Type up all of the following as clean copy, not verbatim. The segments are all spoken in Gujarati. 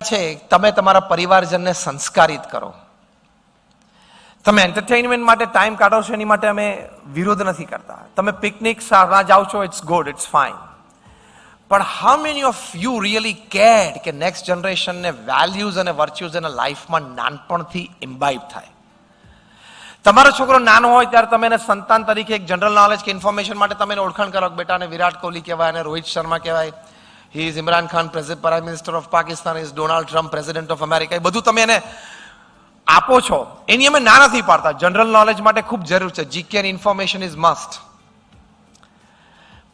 છે તમે તમારા પરિવારજનને સંસ્કારિત કરો. તમે એન્ટરટેનમેન્ટ માટે ટાઈમ કાઢો છો, એની માટે અમે વિરોધ નથી કરતા. તમે પિકનિક જાઓ છો, ઇટ્સ ગુડ, ઇટ્સ ફાઇન. પણ how many of you really care કે નેક્સ્ટ જનરેશનને વેલ્યુઝ અને વર્ચ્યુઝ એના લાઈફમાં નાનપણથી ઇમ્બાઇબ થાય? તમારો છોકરો નાનો હોય ત્યારે તમે એને સંતાન તરીકે એક જનરલ નોલેજ કે ઇન્ફોર્મેશન માટે તમે એને ઓળખાણ કરો કે બેટાને વિરાટ કોહલી કહેવાય, અને રોહિત શર્મા કહેવાય, he is Imran Khan, prime minister of Pakistan, is Donald Trump, president of America. એ બધું તમે એને આપો છો. એની અમે ના નથી પાડતા. જનરલ નોલેજ માટે ખૂબ જરૂર છે. જીકે અને ઇન્ફોર્મેશન ઇઝ મસ્ટ.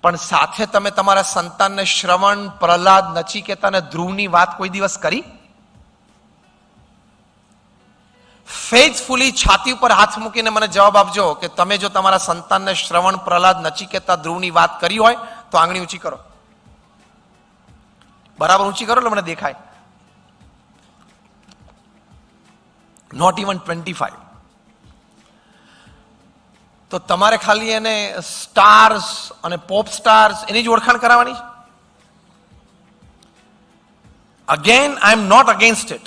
પણ સાથે તમે તમારા સંતાનને શ્રવણ, પ્રહલાદ, નચિકેતા અને ધ્રુવની વાત કોઈ દિવસ કરી? ફેથફુલી છાતી ઉપર હાથ મૂકીને મને જવાબ આપજો કે તમે જો તમારા સંતાનને શ્રવણ, પ્રહલાદ, નચિકેતા, ધ્રુવની વાત કરી હોય તો આંગળી ઊંચી કરો. બરાબર ઊંચી કરો એટલે મને દેખાય. Not even 25. તો તમારે ખાલી એને સ્ટાર્સ અને પોપ સ્ટાર્સ એની જ ઓળખાણ કરાવવાની છે. Again I am not against it.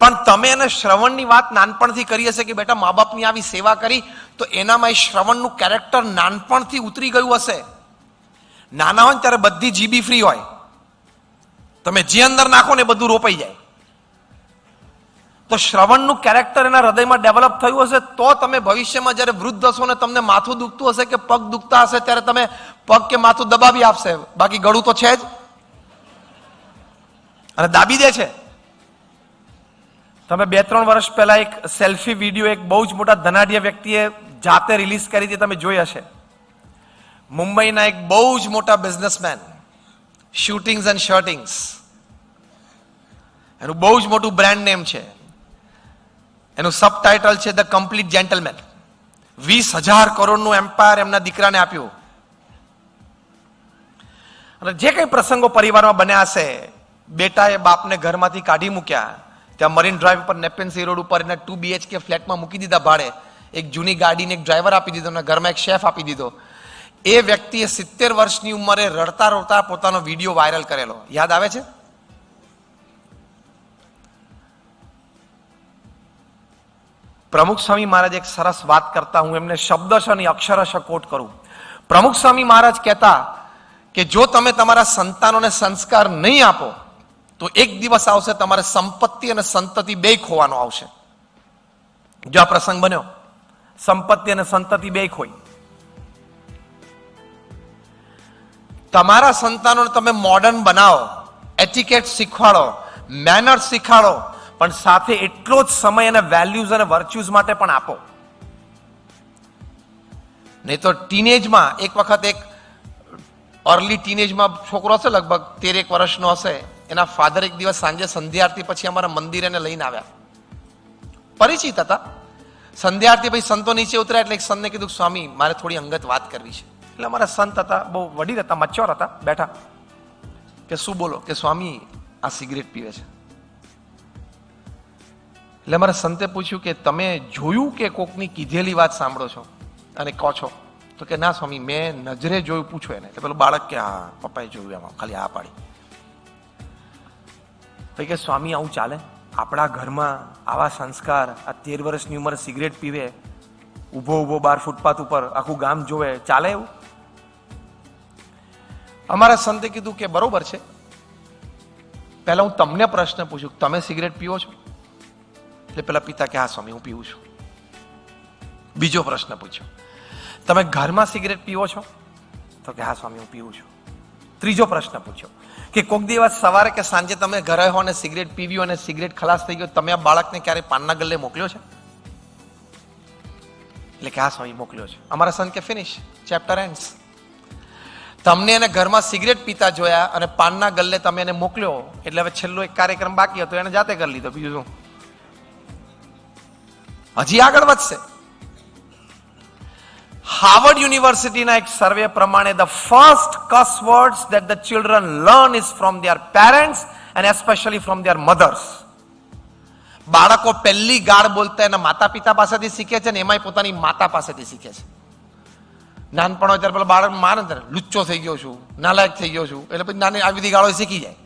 પણ તમે એને શ્રવણની વાત નાનપણથી કરી હશે કે બેટા મા બાપની આવી સેવા કરી, તો એનામાં એ શ્રવણનું કેરેક્ટર નાનપણથી ઉતરી ગયું હશે. નાના હોય ને ત્યારે બધી જીબી ફ્રી હોય, તમે જે અંદર નાખો ને એ બધું રોપાઈ જાય. તો શ્રવણનું કેરેક્ટર એના હૃદયમાં ડેવલપ થયું હશે તો તમે ભવિષ્યમાં જ્યારે વૃદ્ધ હશો ને તમને માથું દુખતું હશે કે પગ દુખતા હશે ત્યારે તમે પગ કે માથું દબાવી આપશે. બાકી ગળું તો છે જ અને દાબી દે છે. તમે 2-3 વર્ષ પહેલા એક સેલ્ફી વિડીયો એક બહુ જ મોટા ધનાઢ્ય વ્યક્તિએ જાતે રિલીઝ કરી હતી, તમે જોઈ હશે. મુંબઈના એક બહુ જ મોટા બિઝનેસમેન, શૂટિંગ્સ એન્ડ શર્ટિંગ્સ, એનું બહુ જ મોટું બ્રાન્ડ નેમ છે. એનું સબટાઇટલ છે ધ કમ્પ્લીટ જેન્ટલમેન. 20,000 કરોડનું એમ્પાયર એમના દીકરાને આપ્યું. અને જે કઈ પ્રસંગો પરિવારમાં બન્યા હશે, બેટાએ બાપને ઘરમાંથી કાઢી મૂક્યા, ત્યાં મરીન ડ્રાઈવ પર નેપેન સી રોડ ઉપર એના 2 BHK ફ્લેટમાં મૂકી દીધા ભાડે. એક જૂની ગાડીને એક ડ્રાઈવર આપી દીધો અને ઘરમાં એક શેફ આપી દીધો. એ વ્યક્તિએ 70 વર્ષની ઉંમરે રડતા રડતા પોતાનો વિડીયો વાયરલ કરેલો, યાદ આવે છે? પ્રમુખ સ્વામી મહારાજ એક સરસ વાત કરતા, હું એમને શબ્દશ અને અક્ષરશ કોટ કરું. પ્રમુખ સ્વામી મહારાજ કહેતા કે જો તમે તમારા સંતાનોને સંસ્કાર નહીં આપો તો એક દિવસ આવશે તમારે સંપત્તિ અને સંતતિ બે ખોવાનો આવશે. જો આ પ્રસંગ બન્યો, સંપત્તિ અને સંતતિ બે ખોઈ. તમારા સંતાનોને તમે મોડર્ન બનાવો, એટિકેટ શીખવાડો, મેનર્સ શીખવાડો, પણ સાથે એટલો જ સમય અને વેલ્યુઝ અને વર્ચ્યુઝ માટે પણ આપો. નહીં તો ટીનેજમાં એક વખત એક અર્લી ટીનેજમાં છોકરો હશે, લગભગ 13 વર્ષનો હશે, એના ફાધર એક દિવસ સાંજે સંધ્યા આરતી પછી અમારા મંદિરે એને લઈને આવ્યા. પરિચિત હતા. સંધ્યા આરતી પછી સંતો નીચે ઉતર્યા એટલે એક સંતને કીધું સ્વામી મારે થોડી અંગત વાત કરવી છે. એટલે અમારા સંત હતા, બહુ વડીલ હતા, મચ્યોર હતા, બેઠા. કે શું બોલો? કે સ્વામી આ સિગરેટ પીવે છે. એટલે મારા સંતે પૂછ્યું કે તમે જોયું કે કોકની કીધેલી વાત સાંભળો છો અને કહો છો? તો કે ના સ્વામી મેં નજરે જોયું. પૂછો એને. એટલે પેલું બાળક કે હા પપ્પાએ જોયું, એમાં ખાલી આ પાડી. પછી કે સ્વામી આવું ચાલે? આપણા ઘરમાં આવા સંસ્કાર, આ 13 વર્ષની ઉંમરે સિગરેટ પીવે, ઊભો ઊભો 12 ફૂટપાથ ઉપર આખું ગામ જોવે, ચાલે એવું? અમારા સંતે કીધું કે બરોબર છે, પહેલા હું તમને પ્રશ્ન પૂછું, તમે સિગરેટ પીવો છો? એટલે પેલા પિતા કે હા સ્વામી હું પીવું છું. બીજો પ્રશ્ન પૂછ્યો, તમે ઘરમાં સિગરેટ પીવો છો? તો કે હા સ્વામી હું પીવું છું. ત્રીજો પ્રશ્ન પૂછ્યો કે કોક દિવસ સવારે કે સાંજે તમે ઘરે હો અને સિગરેટ પીવી અને સિગરેટ ખલાસ થઈ ગયો, તમે આ બાળકને ક્યારે પાનના ગલ્લે મોકલ્યો છે? એટલે કે હા સ્વામી મોકલ્યો છે. અમારા સંત કે ફિનિશ, ચેપ્ટર એન્ડ્સ. તમને એને ઘરમાં સિગરેટ પીતા જોયા અને પાનના ગલ્લે તમે એને મોકલ્યો, એટલે હવે છેલ્લો એક કાર્યક્રમ બાકી હતો એને જાતે કરી લીધો. બીજું શું? હજી આગળ વધશે. હાર્વર્ડ યુનિવર્સિટીના એક સર્વે પ્રમાણે the first cuss words that the children learn is from their parents and especially from their mothers. બાળકો પહેલી ગાળ બોલતા એના માતા પિતા પાસેથી શીખે છે, ને એમાંય પોતાની માતા પાસેથી શીખે છે. નાનપણ હોય ત્યારે પેલા બાળક માને લુચ્ચો થઈ ગયો છું, નાલાયક થઈ ગયો છું, એટલે પછી નાની આવી બધી ગાળો શીખી જાય.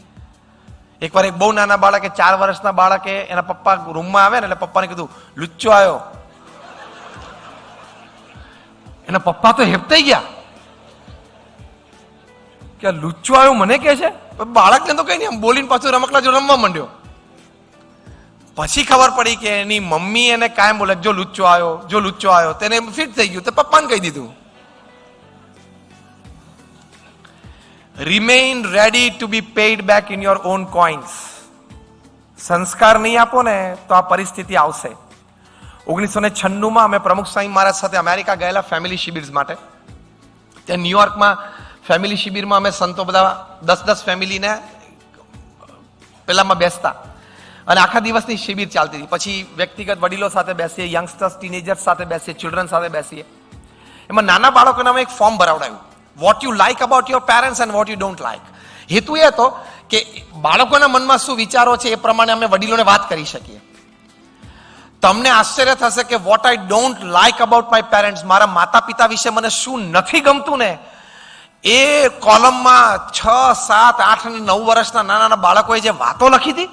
એકવાર એક બહુ નાના બાળકે 4 વર્ષના બાળકે એના પપ્પા રૂમમાં આવે ને એટલે પપ્પાને કીધું લુચ્ચો આવ્યો. એના પપ્પા તો હેપતાઈ ગયા કે લુચ્ચો આવ્યો મને કે છે. બાળકને તો કઈ નહીં, આમ બોલીને પાછું રમકડા જો રમવા માંડ્યો. પછી ખબર પડી કે એની મમ્મી એને કાયમ બોલે જો લુચ્ચો આવ્યો, જો લુચ્ચો આવ્યો. તેને ફિટ થઈ ગયું, તો પપ્પાને કહી દીધું. Remain ready to be paid back in your own coins. સંસ્કાર નહીં આપો ને તો આ પરિસ્થિતિ આવશે. 1996 અમે પ્રમુખ સ્વામી મહારાજ સાથે અમેરિકા ગયેલા ફેમિલી શિબિર્સ માટે. ત્યાં ન્યુયોર્કમાં ફેમિલી શિબિરમાં અમે સંતો બધા 10 ફેમિલીને પેલામાં બેસતા અને આખા દિવસની શિબિર ચાલતી હતી. પછી વ્યક્તિગત વડીલો સાથે બેસીએ, યંગસ્ટર્સ, ટીનેજર્સ સાથે બેસીએ, ચિલ્ડ્રન સાથે બેસીએ. એમાં નાના બાળકોને અમે એક ફોર્મ ભરાવડાવ્યું, what you like about your parents and what you don't like. હેતુ એ હતો કે બાળકોના મનમાં શું વિચારો છે એ પ્રમાણે અમે વડીલોને વાત કરી શકીએ. તમને આશ્ચર્ય થશે કે what I don't like about my parents, મારા માતા પિતા વિશે મને શું નથી ગમતું ને, એ કોલમમાં 6, 7, 8 અને 9 વર્ષના નાના નાના બાળકોએ જે વાતો લખી હતી,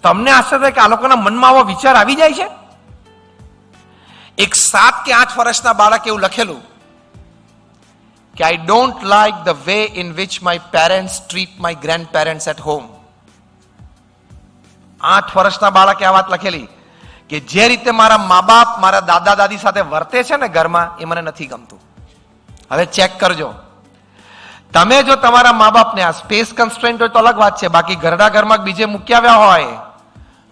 તમને આશ્ચર્ય થાય કે આ લોકોના મનમાં આવો વિચાર આવી જાય છે. એક 7 કે 8 વર્ષના બાળકે એવું લખેલું કે I don't like the way in which my parents treat my grandparents at home. 8 વર્ષના બાળકે આ વાત લખેલી કે જે રીતે મારા મા બાપ મારા દાદા દાદી સાથે વર્તે છે ને ઘરમાં, એ મને નથી ગમતું. હવે ચેક કરજો, તમે જો તમારા મા બાપને આ સ્પેસ કન્સ્ટ્રેન્ટ હોય તો અલગ વાત છે, બાકી ઘરડા ઘરમાં બીજે મૂકી આવ્યા હોય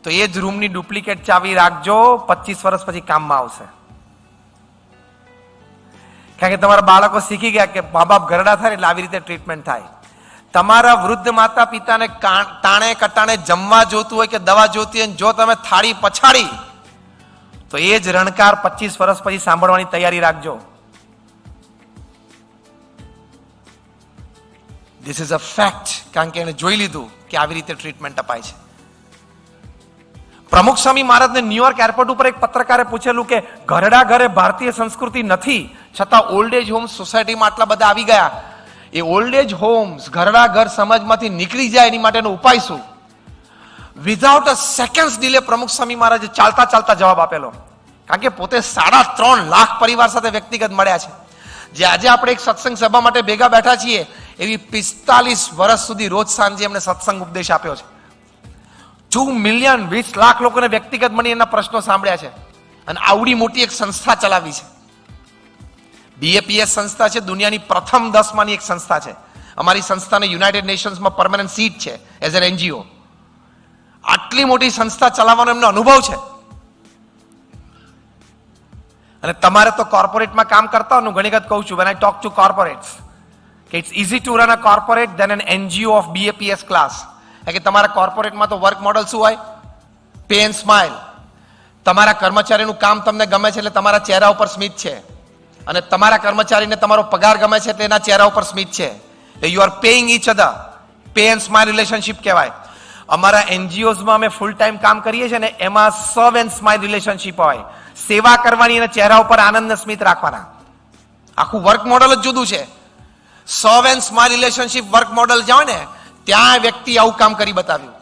તો એ જ રૂમની ડુપ્લિકેટ ચાવી રાખજો, 25 વર્ષ પછી કામમાં આવશે. કારણ કે તમારા બાળકો શીખી ગયા કે મા બાપ ઘરડા થાય એટલે આવી રીતે ટ્રીટમેન્ટ થાય. તમારા વૃદ્ધ માતા પિતાને ટાણે કટાણે જમવા જોતું હોય કે દવા જોતી હોય, જો તમે થાળી પછાડી તો એ જ રણકાર 25 વર્ષ પછી સાંભળવાની તૈયારી રાખજો. ધીસ ઇઝ અ ફેક્ટ, કારણ કે એને જોઈ લીધું કે આવી રીતે ટ્રીટમેન્ટ અપાય છે. પ્રમુખ સ્વામી મહારાજને ન્યુયોર્ક એરપોર્ટ ઉપર એક પત્રકારે પૂછેલું કે ઘરડા ઘરે ભારતીય સંસ્કૃતિ નથી, છતાં ઓલ્ડ એજ હોમ્સ સોસાયટીમાં આટલા બધા આવી ગયા, એ ઓલ્ડ એજ હોમ્સ ઘરડા ઘર સમાજમાંથી નીકળી જાય એની માટેનો ઉપાય શું? વિધાઉટ અ સેકન્ડ ડિલે પ્રમુખ સ્વામી મહારાજે ચાલતા ચાલતા જવાબ આપેલો. કારણ કે પોતે 3.5 લાખ પરિવાર સાથે વ્યક્તિગત મળ્યા છે. જે આજે આપણે એક સત્સંગ સભા માટે ભેગા બેઠા છીએ, એવી 45 વર્ષ સુધી રોજ સાંજે એમને સત્સંગ ઉપદેશ આપ્યો છે. 2 મિલિયન 20 લાખ લોકોને વ્યક્તિગત મળી એના પ્રશ્નો સાંભળ્યા છે અને આવડી મોટી એક સંસ્થા ચલાવી છે. BAPS સંસ્થા છે, દુનિયાની પ્રથમ 10 માંની એક સંસ્થા છે. અમારી સંસ્થાને યુનાઇટેડ નેશન્સમાં પરમેનન્ટ સીટ છે એઝ એન NGO. આટલી મોટી સંસ્થા ચલાવવાનો એમનો અનુભવ છે. અને તમારે તો કોર્પોરેટમાં કામ કરતા હું ઘણી વખત કહું છું, when I talk to corporates, કે it's easy to run a corporate than an NGO of BAPS class. કે તમારા કોર્પોરેટમાં તો વર્ક મોડલ શું હોય? Pay and smile. તમારા કર્મચારીનું કામ તમને ગમે છે એટલે તમારા ચહેરા ઉપર સ્મિત છે, અને તમારા કર્મચારીને તમારો પગાર ગમે છે એટલે એના ચહેરા ઉપર સ્મિત છે. You are paying each other. Pay and smile relationship કહેવાય. અમારા NGOsમાં અમે ફૂલ ટાઈમ કામ કરીએ છીએ ને, એમાં સર્વ એન્ડ સ્માઇલ રિલેશનશિપ હોય. સેવા કરવાની અને ચહેરા ઉપર આનંદ ને સ્મિત રાખવાના. આખું વર્ક મોડલ જ જુદું છે. સર્વ and smile relationship work model જાય ને, ત્યાં વ્યક્તિ આવું કામ કરી બતાવ્યું.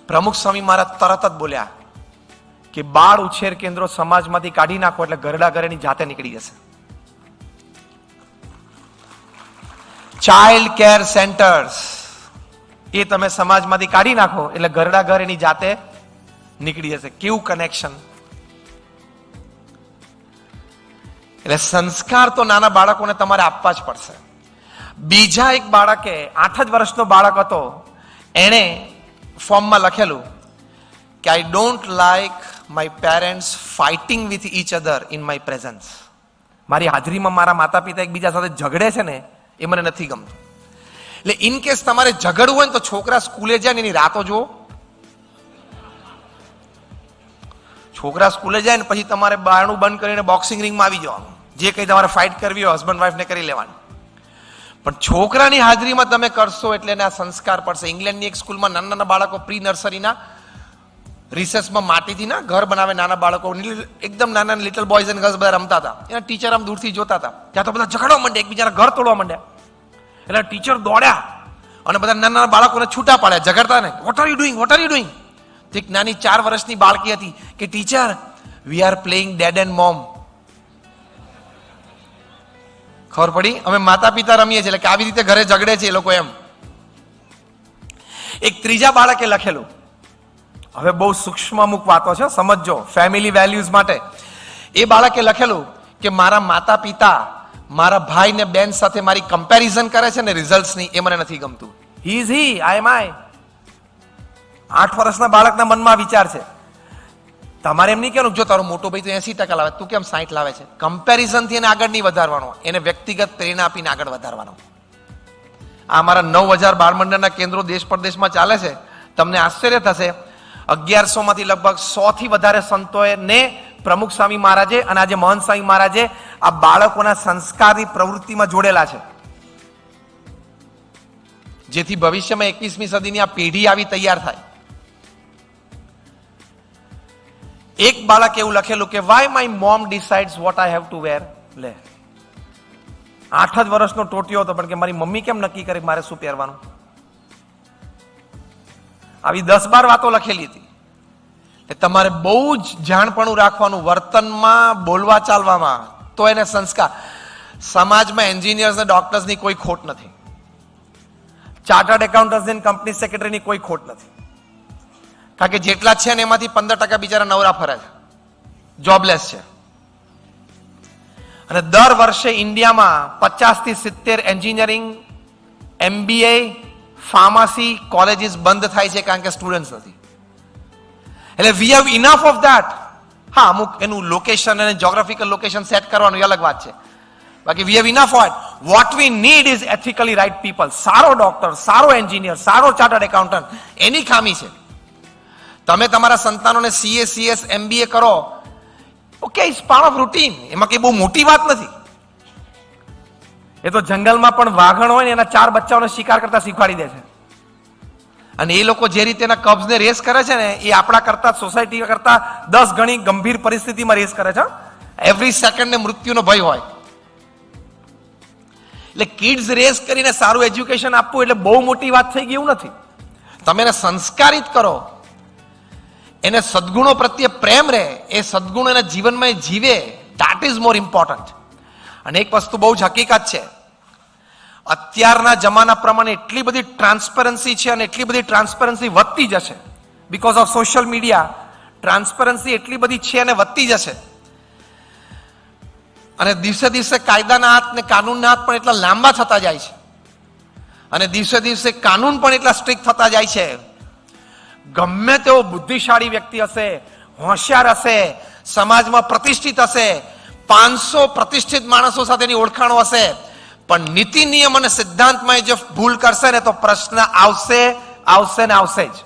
પ્રમુખ સ્વામી મહારાજ તરત જ બોલ્યા કે બાળ ઉછેર કેન્દ્રો સમાજમાંથી કાઢી નાખો એટલે ઘરડા ઘરેની જાતે નીકળી જશે. ચાઇલ્ડ કેર સેન્ટર્સ એ તમે સમાજમાંથી કાઢી નાખો એટલે ઘરડા ઘર એની જાતે નીકળી જશે. કેવું કનેક્શન! એટલે સંસ્કાર તો નાના બાળકોને તમારે આપવા જ પડશે. બીજા એક બાળકે 8 જ વર્ષનો બાળક હતો, એણે ફોર્મમાં લખેલું કે I don't like my parents fighting with each other in my presence. મારી હાજરીમાં મારા માતા પિતા એકબીજા સાથે ઝઘડે છે ને, એ મને નથી ગમતું. એટલે ઇન કેસ તમારે ઝઘડવું હોય ને તો છોકરા સ્કૂલે જાય ને એની રાતો જુઓ. છોકરા સ્કૂલે જાય ને પછી તમારે બારણું બંધ કરીને બોક્સિંગ રિંગમાં આવી જવાનું. જે કંઈ તમારે ફાઇટ કરવી હોય હસબન્ડ વાઈફને કરી લેવાની. પણ છોકરાની હાજરીમાં તમે કરશો એટલે એને આ સંસ્કાર પડશે. ઇંગ્લેન્ડની એક સ્કૂલમાં નાના નાના બાળકો પ્રી નર્સરીના રિસેસમાં માટીથી ના ઘર બનાવે નાના બાળકો, એકદમ નાના લિટલ બોયઝ એન્ડ ગર્લ્સ બધા રમતા હતા. એના ટીચર આમ દૂરથી જોતા હતા, ત્યાં તો બધા ઝઘડવા માંડ્યા, એકબીજાના ઘર તોડવા માંડ્યા. એટલે ટીચર દોડ્યા અને બધા નાના નાના બાળકોને છૂટા પાડ્યા, ઝઘડતા ને, what are you doing, what are you doing? તો એક નાની 4 વર્ષની બાળકી હતી કે teacher we are playing dad and mom. ખબર પડી? અમે માતા પિતા રમીએ છીએ, એટલે કે આવી રીતે ઘરે ઝઘડે છે એ લોકો એમ. એક ત્રીજા બાળકે લખેલું, હવે બહુ સૂક્ષ્મ અમુક વાતો છે, સમજજો, ફેમિલી વેલ્યુઝ માટે. એ બાળકે લખેલું કે મારા માતા પિતા મારા ભાઈ ને બેન સાથે મારી કમ્પેરિઝન કરે છે ને રિઝલ્ટ્સની, એ મને નથી ગમતું. હી ઇઝ હી, આઈ એમ આઈ. 8 વર્ષના બાળકના મનમાં વિચાર છે. તમારે એમ નહીં કહેવાનું જો તારો મોટો ભાઈ તો 80% લાવે, તું કેમ 60 લાવે છે. કમ્પેરિઝન થી એને આગળ નહીં વધારવાનો, એને વ્યક્તિગત પ્રેરણા આપીને આગળ વધારવાનો. આ અમારા 9000 બાળ મંડળના કેન્દ્રો દેશ પરદેશમાં ચાલે છે. તમને આશ્ચર્ય થશે, 1100 માંથી લગભગ 100 થી વધારે સંતોએ ને પ્રમુખ સ્વામી મહારાજે અને આજે મહંત સ્વામી મહારાજે આ બાળકોના સંસ્કારની પ્રવૃત્તિમાં જોડેલા છે, જેથી ભવિષ્યમાં 21મી સદીની આ પેઢી આવી તૈયાર થાય. એક બાળક એવું લખેલું કે why my mom decides what I have to wear. લે, 8 જ વર્ષનો ટોટિયો હતો, પણ કે મારી મમ્મી કેમ નક્કી કરે મારે શું પહેરવાનું. આવી 10-12 વાતો લખેલી હતી. તમારે બહુ જ જાણપણું રાખવાનું વર્તનમાં, બોલવા ચાલવામાં, તો એને સંસ્કાર. સમાજમાં એન્જિનિયર્સ અને ડોક્ટર્સની કોઈ ખોટ નથી, ચાર્ટર્ડ એકાઉન્ટન્ટ્સ અને કંપની સેક્રેટરીની કોઈ ખોટ નથી. કારણ કે જેટલા છે ને એમાંથી 15% બિચારા નવરા ફરે છે, જોબલેસ છે. અને દર વર્ષે ઇન્ડિયામાં 50 થી 70 એન્જિનિયરિંગ, MBA, ફાર્મસી કોલેજીસ બંધ થાય છે કારણ કે સ્ટુડન્ટ્સ નથી. એટલે વી હેવ ઇનફ ઓફ ધેટ. હા, અમુક એનું લોકેશન અને જ્યોગ્રાફિકલ લોકેશન સેટ કરવાનું એ અલગ વાત છે, બાકી we have enough of it. What we need is ethically right people. સારો ડોક્ટર, સારો એન્જિનિયર, સારો ચાર્ટર્ડ એકાઉન્ટન્ટ, એની ખામી છે. તમે તમારા સંતાનોને CA, CS, MBA કરો, okay, it's part of routine, એમાં કઈ બહુ મોટી વાત નથી. એ તો જંગલમાં પણ વાઘણ હોય ને એના 4 બચ્ચાઓને શિકાર કરતા શીખવાડી દે છે. અને એ લોકો જે રીતે એના કબ્ઝને રેસ કરે છે ને, એ આપણા કરતા, સોસાયટી કરતા 10 ગણી ગંભીર પરિસ્થિતિમાં રેસ કરે છે. એવરી સેકન્ડને મૃત્યુનો ભય હોય. એટલે કિડ્સ રેસ કરીને સારું એજ્યુકેશન આપવું એટલે બહુ મોટી વાત થઈ ગઈ એવું નથી. તમે એને સંસ્કારિત કરો, એને સદગુણો પ્રત્યે પ્રેમ રહે, એ સદગુણો એના જીવનમાં એ જીવે, ધેટ ઇઝ મોર ઇમ્પોર્ટન્ટ. અને એક વસ્તુ બહુ જ હકીકત છે, અત્યારના જમાના પ્રમાણે એટલી બધી ટ્રાન્સપરન્સી છે અને એટલી બધી ટ્રાન્સપરન્સી વધતી જશે because of social media. Transparency એટલી બધી છે અને વધતી જશે, અને દિવસે દિવસે કાયદાના હાથ ને કાનૂનના હાથ પણ એટલા લાંબા થતા જાય છે, અને દિવસે દિવસે કાનૂન પણ એટલા સ્ટ્રિક્ટ થતા જાય છે. ગમે તેવો બુદ્ધિશાળી વ્યક્તિ હશે, હોશિયાર હશે, સમાજમાં પ્રતિષ્ઠિત હશે, 500 પ્રતિષ્ઠિત માણસો સાથેની ઓળખાણો હશે, પણ નીતિ નિયમ અને સિદ્ધાંતમાં જો ભૂલ કરશે ને તો પ્રશ્ન આવશે, આવશે ને આવશે જ.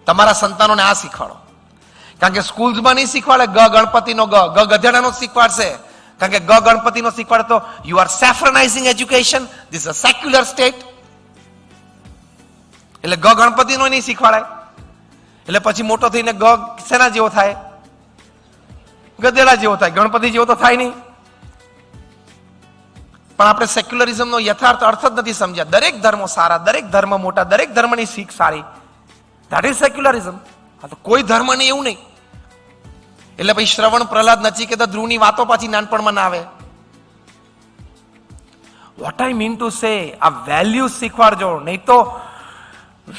તમારા સંતાનોને આ શીખવાડો, કારણ કે સ્કૂલ્સમાં નહીં શીખવાડે ગ ગણપતિનો ગ ગધેડાનો શીખવાડશે. કારણ કે ગ ગણપતિનો શીખવાડે તો you are saffronising education, this a secular state. એટલે ગ ગણપતિનો નહીં શીખવાડાય, એટલે પછી મોટો થઈને ગ શેના જેવો થાય? ગધેડા જેવો થાય, ગણપતિ જેવો તો થાય નહીં. પણ આપણે સેક્યુલરિઝમનો યથાર્થ અર્થ જ નથી સમજ્યા. દરેક ધર્મો સારા, દરેક ધર્મ મોટા, દરેક ધર્મની શીખ સારી, ધેટ ઇઝ સેક્યુલરિઝમ. આ તો કોઈ ધર્મ નહીં એવું નહીં. એટલે પછી શ્રવણ, પ્રહલાદ, નચિકેતા, ધ્રુવની વાતો પાછી નાનપણમાં ના આવે. What I mean to say, આ વેલ્યુ શીખવાડજો, નહીં તો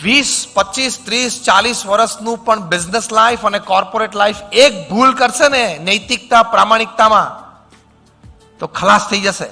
20, 25, 30, 40 વર્ષનું પણ બિઝનેસ લાઈફ અને કોર્પોરેટ લાઈફ એક ભૂલ કરશે ને નૈતિકતા, પ્રામાણિકતામાં, તો ખલાસ થઈ જશે.